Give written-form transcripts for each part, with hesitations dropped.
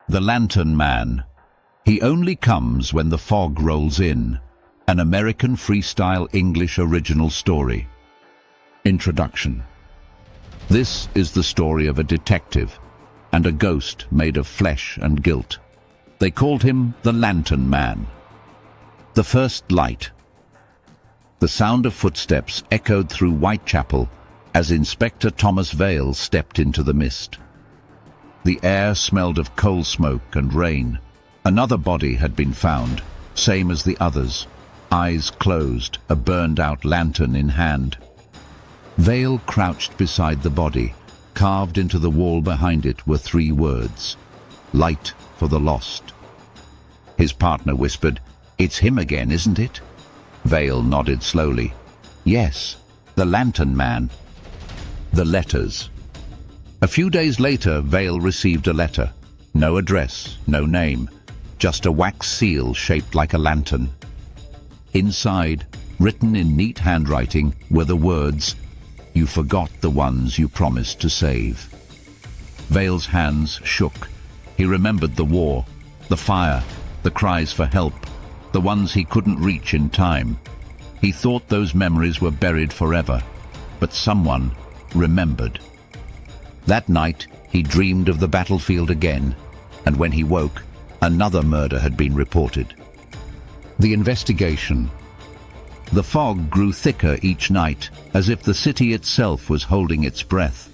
The Lantern Man. He only comes when the fog rolls in. An American freestyle English original story. Introduction. This is the story of a detective and a ghost made of flesh and guilt. They called him the Lantern Man. The first light. The sound of footsteps echoed through Whitechapel as Inspector Thomas Vale stepped into the mist. The air smelled of coal smoke and rain. Another body had been found, same as the others, eyes closed, a burned-out lantern in hand. Vale crouched beside the body. Carved into the wall behind it were 3 words: "Light for the lost." His partner whispered, "It's him again, isn't it?" Vale nodded slowly. "Yes, the Lantern Man." The letters. A few days later, Vale received a letter. No address, no name, just a wax seal shaped like a lantern. Inside, written in neat handwriting, were the words, "You forgot the ones you promised to save." Vale's hands shook. He remembered the war, the fire, the cries for help, the ones he couldn't reach in time. He thought those memories were buried forever, but someone remembered. That night, he dreamed of the battlefield again, and when he woke, another murder had been reported. The investigation. The fog grew thicker each night, as if the city itself was holding its breath.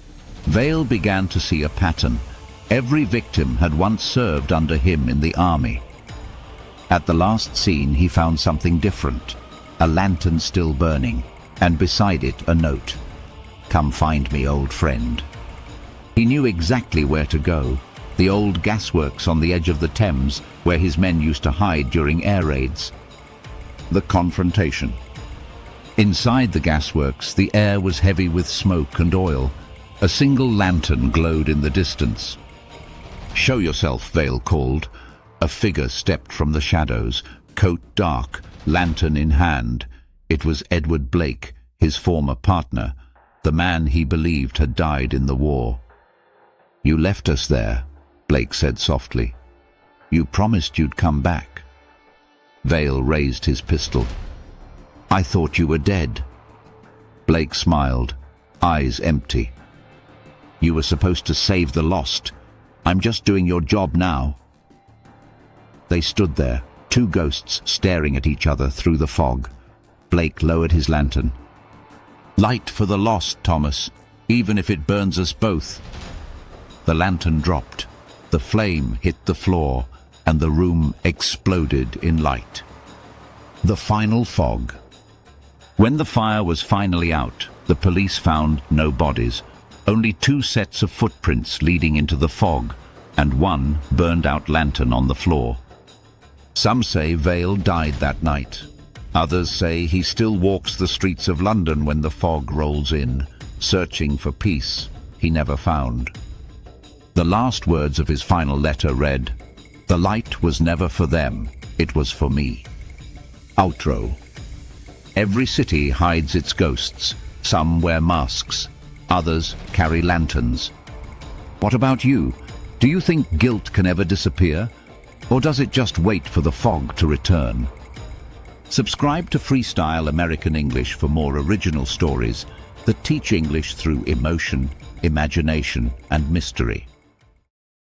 Vale began to see a pattern. Every victim had once served under him in the army. At the last scene, he found something different. A lantern still burning, and beside it a note. "Come find me, old friend." He knew exactly where to go. The old gasworks on the edge of the Thames, where his men used to hide during air raids. The confrontation. Inside the gasworks, the air was heavy with smoke and oil. A single lantern glowed in the distance. "Show yourself," Vale called. A figure stepped from the shadows, coat dark, lantern in hand. It was Edward Blake, his former partner, the man he believed had died in the war. "You left us there," Blake said softly. "You promised you'd come back." Vale raised his pistol. "I thought you were dead." Blake smiled, eyes empty. "You were supposed to save the lost. I'm just doing your job now." They stood there, 2 ghosts staring at each other through the fog. Blake lowered his lantern. "Light for the lost, Thomas, even if it burns us both." The lantern dropped. The flame hit the floor, and the room exploded in light. The final fog. When the fire was finally out, the police found no bodies, only 2 sets of footprints leading into the fog, and 1 burned-out lantern on the floor. Some say Vale died that night. Others say he still walks the streets of London when the fog rolls in, searching for peace he never found. The last words of his final letter read, "The light was never for them, it was for me." Outro. Every city hides its ghosts. Some wear masks, others carry lanterns. What about you? Do you think guilt can ever disappear? Or does it just wait for the fog to return? Subscribe to Freestyle American English for more original stories that teach English through emotion, imagination, and mystery.